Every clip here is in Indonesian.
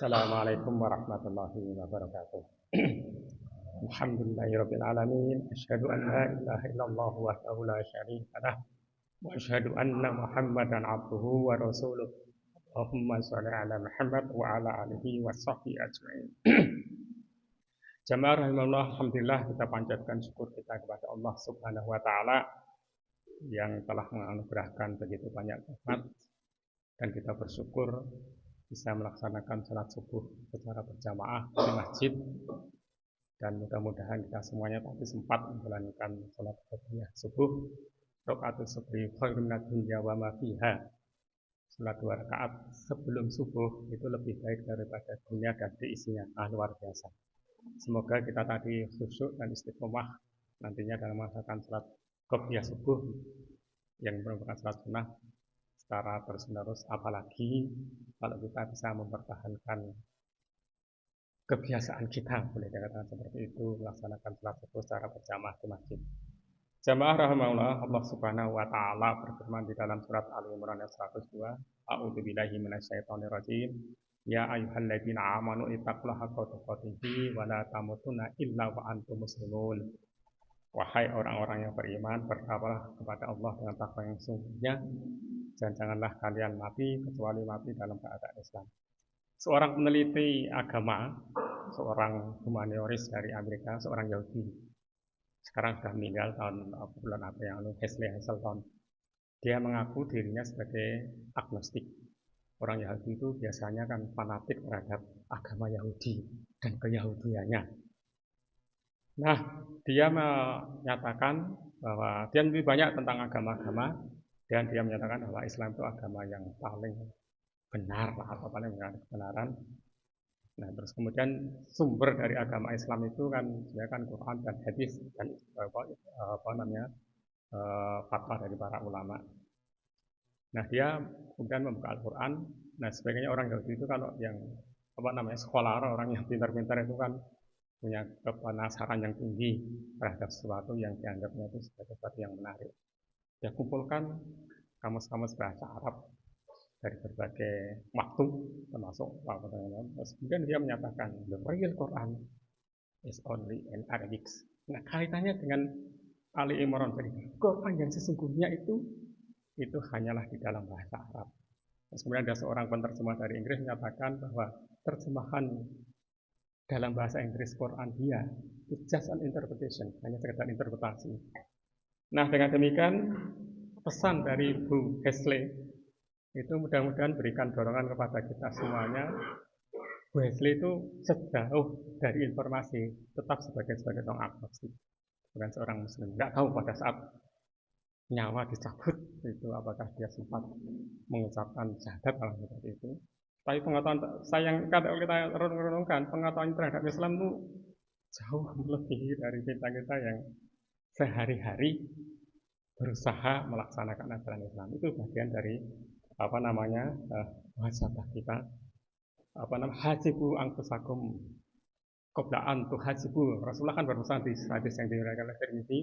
Assalamualaikum warahmatullahi wabarakatuh. Alhamdulillahirabbil alamin. Asyhadu an la ilaha illallah wahdahu la syarika lah wa asyhadu anna Muhammadan abduhu wa rasuluh. Allahumma shalli ala Muhammad wa ala alihi washabbihi ajmain. Jamaah rahimallah, alhamdulillah kita panjatkan syukur kita kepada Allah Subhanahu wa taala yang telah menganugerahkan begitu banyak nikmat, dan kita bersyukur bisa melaksanakan sholat subuh secara berjamaah di masjid, dan mudah-mudahan kita semuanya tadi sempat menjalankan sholat subuh rakaat subuh khairun minad dunya wa ma fiha. Sholat 2 rakaat sebelum subuh itu lebih baik daripada dunia dan diisinya. Luar biasa. Semoga kita tadi khusyuk dan istiqomah nantinya dalam melaksanakan sholat qobliyah subuh yang merupakan sholat sunnah secara terus-menerus, apalagi kalau kita bisa mempertahankan kebiasaan kita, boleh dikatakan seperti itu, melaksanakan sholat subuh secara berjamaah di masjid. Jamaah rahimahullah, Allah Subhanahu wa taala berfirman di dalam surat Ali Imran ayat 102, A'udzubillahi minasyaitonirrajim. Ya ayyuhalladzina amanu ittaqullaha haqqa tuqatih wa la tamutunna illa wa antum muslimun. Wahai orang-orang yang beriman, bertakwalah kepada Allah dengan takwa yang sungguhnya, dan janganlah kalian mati kecuali mati dalam keadaan Islam. Seorang peneliti agama, seorang humanioris dari Amerika, seorang Yahudi, sekarang sudah meninggal tahun bulan apa yang lalu, Wesley Hasselton. Dia mengaku dirinya sebagai agnostik. Orang Yahudi itu biasanya kan fanatik terhadap agama Yahudi dan keyahudiannya. Nah, dia menyatakan bahwa dia lebih banyak tentang agama-agama, dan dia menyatakan bahwa Islam itu agama yang paling benar atau paling benar kebenaran. Nah, terus kemudian sumber dari agama Islam itu kan sebenarnya kan Quran dan hadis dan fatwa dari para ulama. Nah, dia kemudian membuka Al-Quran. Nah, sebagainya orang Yahudi itu kalau yang sekolah, orang yang pintar-pintar itu kan punya penasaran yang tinggi terhadap sesuatu yang dianggapnya itu sebagai sesuatu yang menarik. Dia kumpulkan kamus-kamus bahasa Arab dari berbagai waktu, termasuk kemudian dia menyatakan the real Quran is only in Arabic. Nah, kaitannya dengan Ali Imran tadi, Quran yang sesungguhnya itu hanyalah di dalam bahasa Arab. Terus kemudian ada seorang penerjemah dari Inggris menyatakan bahwa terjemahan dalam bahasa Inggris Quran dia it's just an interpretation, hanya sekedar interpretasi. Nah, dengan demikian pesan dari Bu Wesley itu mudah-mudahan berikan dorongan kepada kita semuanya. Bu Wesley itu sejauh dari informasi tetap sebagai seorang agnostik, bukan seorang muslim. Tidak tahu pada saat nyawa dicabut itu apakah dia sempat mengucapkan syahadat kalau seperti itu. Tapi pengetahuan kalau kita renungkan, pengetahuan terhadap Islam itu jauh melebihi dari kita yang sehari-hari berusaha melaksanakan ajaran Islam. Itu bagian dari muhasabah kita. Hasibu anfusakum qabla an tuhasibu. Rasulullah kan berpesan di hadis yang diriwayatkan oleh Tirmidzi,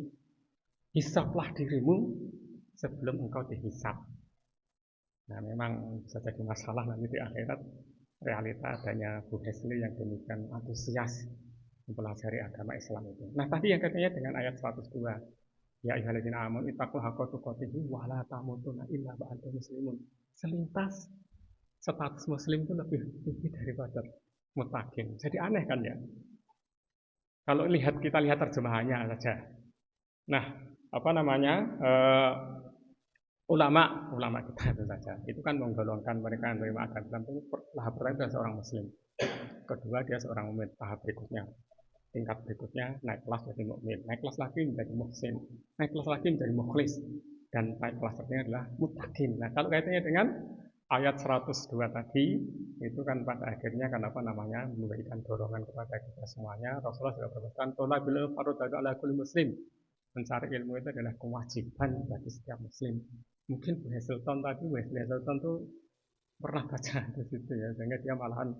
hisablah dirimu sebelum engkau dihisab. Nah, memang bisa jadi masalah nanti di akhirat realita adanya Bu Wesley yang demikian antusias mempelajari agama Islam itu. Nah, tadi yang katanya dengan ayat 102, ya ayyuhalladzina amanu ittaqullaha haqqa tuqatih wa la tamutunna illa wa antum muslimun. Selintas status muslim itu lebih tinggi daripada mutakin. Jadi aneh kan ya? Kalau kita lihat terjemahannya saja. Nah, ulama kita itu saja, itu kan menggolongkan mereka yang menerima agama Islam itu tahap pertama adalah seorang muslim, kedua dia seorang mukmin, tahap berikutnya, tingkat berikutnya naik kelas jadi mukmin, naik kelas lagi menjadi muhsin, naik kelas lagi menjadi mukhlis, dan naik kelas terakhir adalah muttaqin. Nah, kalau kaitannya dengan ayat 102 tadi itu kan pada akhirnya memberikan dorongan kepada kita semuanya. Rasulullah sudah berpesan, "Thalabul fardhu ala kulli muslim." Mencari ilmu itu adalah kewajiban bagi setiap muslim. Mungkin Bu Hasselton tuh pernah baca di situ ya, sehingga dia malahan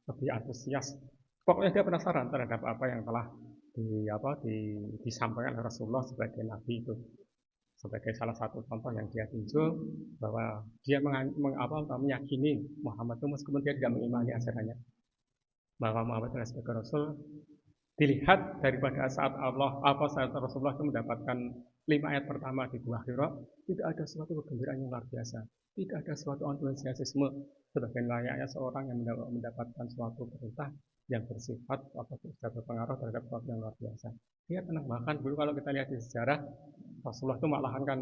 lebih antusias. Pokoknya dia penasaran terhadap apa yang telah disampaikan oleh Rasulullah sebagai nabi itu, sebagai salah satu contoh yang dia tunjuk bahwa dia meyakini Muhammad itu meskipun dia tidak mengimani ajarannya, bahwa Muhammad adalah sebagai Rasul, dilihat daripada saat saat Rasulullah itu mendapatkan 5 ayat pertama di Gua Hira, tidak ada suatu kegembiraan yang luar biasa, tidak ada suatu antusiasme sebagai layaknya seorang yang mendapatkan suatu perintah yang bersifat atau berpengaruh terhadap sesuatu yang luar biasa. Dia tenang. Bahkan dulu kalau kita lihat di sejarah, Rasulullah itu malahan kan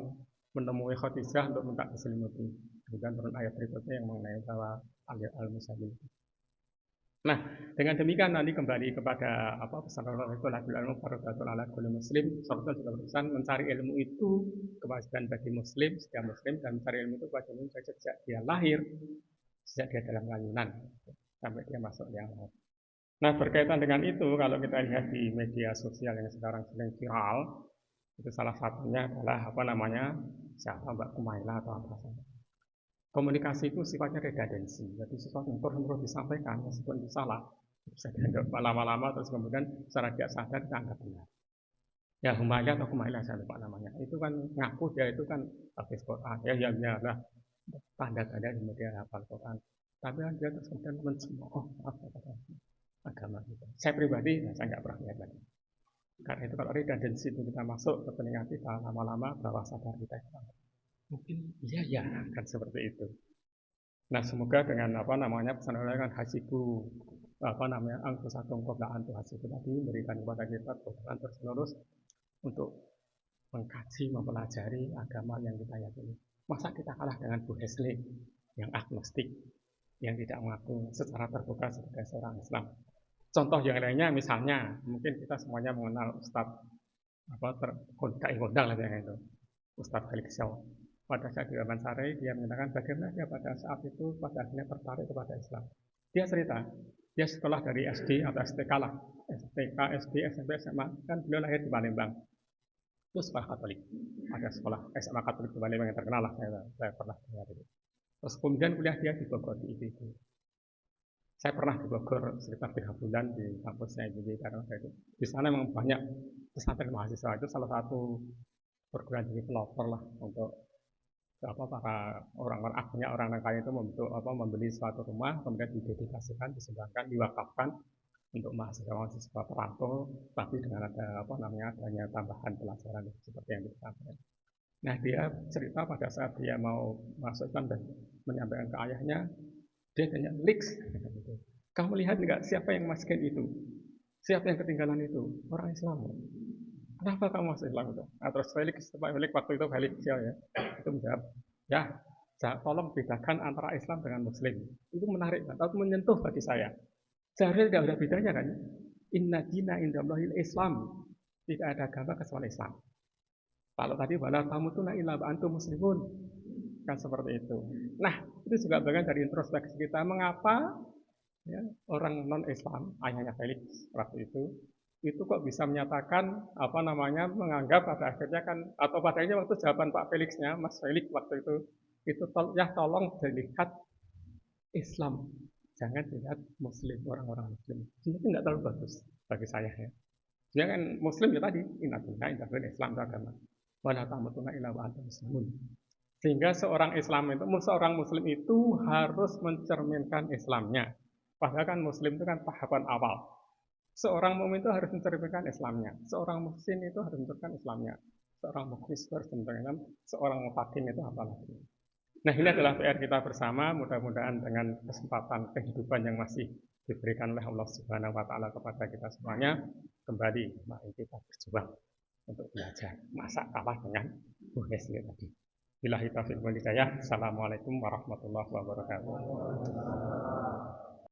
menemui Khadijah untuk minta diselimuti. Kemudian turun ayat berikutnya yang mengenai bahwa al-Musalim. Nah, dengan demikian nanti kembali kepada pesan Rasulullah itu adalah ilmu fardhatun ala kulli muslim. Rasulullah juga berpesan mencari ilmu itu kewajiban bagi muslim, setiap muslim, dan mencari ilmu itu kewajiban sejak dia lahir, sejak dia dalam kandungan sampai dia masuk yang lain. Nah, berkaitan dengan itu, kalau kita lihat di media sosial yang sekarang sedang viral, itu salah satunya adalah siapa Mbak Kumaila atau apa saja. Komunikasi itu sifatnya redundancy, jadi sesuatu yang terus disampaikan meskipun itu salah, bisa dianggap lama-lama terus kemudian secara tidak sadar kita anggap benar. Ya Humaylah atau Kumailah saya lupa namanya, itu kan ngaku dia itu kan habis Quran, ya lah tanda-tanda di media hafal Quran, tapi kan dia terus kemudian mencemooh agama kita. Saya pribadi saya nggak pernah lihat lagi. Karena itu kalau redundancy itu kita masuk ke telinga kita lama-lama bawah sadar kita itu mungkin iya kan seperti itu. Nah, semoga dengan pesan Allah kan hasibu angkusakum qabla an tuhasibu tadi memberikan kepada kita kekuatan terus untuk mengkaji, mempelajari agama yang kita yakini. Masa kita kalah dengan Bu Hesli yang agnostik, yang tidak mengaku secara terbuka sebagai seorang Islam. Contoh yang lainnya misalnya, mungkin kita semuanya mengenal Ustadz kondang lah yang itu, Ustadz Felix Shaw. Pada saat di wawancara dia menyatakan bagaimana dia pada saat itu pada akhirnya tertarik kepada Islam. Dia cerita, dia sekolah dari SD atau STK lah, STK, SD, SMP, SMA, kan beliau lahir di Palembang. Itu sekolah Katolik. Ada sekolah SMA Katolik di Palembang yang terkenal lah, saya pernah dengar itu. Terus kemudian kuliah dia di Bogor di IPB. Saya pernah di Bogor sekitar 3 bulan di kampusnya IPB karena itu. Di sana memang banyak pesantren mahasiswa, itu salah satu perguruan tinggi pelopor lah untuk para orang kaya itu membeli suatu rumah kemudian didedikasikan, disumbangkan, diwakafkan untuk mahasiswa perantau, tapi dengan ada adanya tambahan pelajaran seperti yang disampaikan. Nah, dia cerita pada saat dia mau masukkan dan menyampaikan ke ayahnya, dia tanya, "Lix, kamu lihat nggak siapa yang masukin itu? Siapa yang ketinggalan itu? Orang Islam. Kenapa kamu masuk Islam itu?" Nah, terus Felix waktu itu Felix ya, itu menjawab, "Ya, tolong bedakan antara Islam dengan Muslim." Itu menarik, atau menyentuh bagi saya. Seharusnya tidak ada bedanya kan? Inna dina indallahil Islam. Tidak ada agama kecuali Islam. Kalau tadi wala tamutuna illa wa antum muslimun, kan seperti itu. Nah, itu juga bagian dari introspeksi kita. Mengapa orang non Islam, ayahnya Felix waktu itu kok bisa menyatakan menganggap pada akhirnya kan, atau pada akhirnya waktu jawaban Pak Felixnya, Mas Felix waktu itu tolong dilihat Islam, jangan dilihat Muslim, orang-orang Muslim. Itu nggak terlalu bagus bagi saya ya. Dia kan Muslim ya tadi, inna Islam itu agama. Wala tamutuna illa wa antum muslimun. Sehingga seorang Muslim itu harus mencerminkan Islamnya. Padahal kan Muslim itu kan tahapan awal. Seorang mukmin itu harus mencerminkan Islamnya. Seorang muslim itu harus mencerminkan Islamnya. Seorang mukhlis harus mencerminkan. Seorang mufakin itu apalagi. Nah, ini adalah PR kita bersama. Mudah-mudahan dengan kesempatan kehidupan yang masih diberikan oleh Allah Subhanahu wa taala kepada kita semuanya, kembali mari kita berjuang untuk belajar. Masa kalah dengan Bu Hesli tadi. Billahi taufiq wal hidayah. Assalamualaikum warahmatullahi wabarakatuh.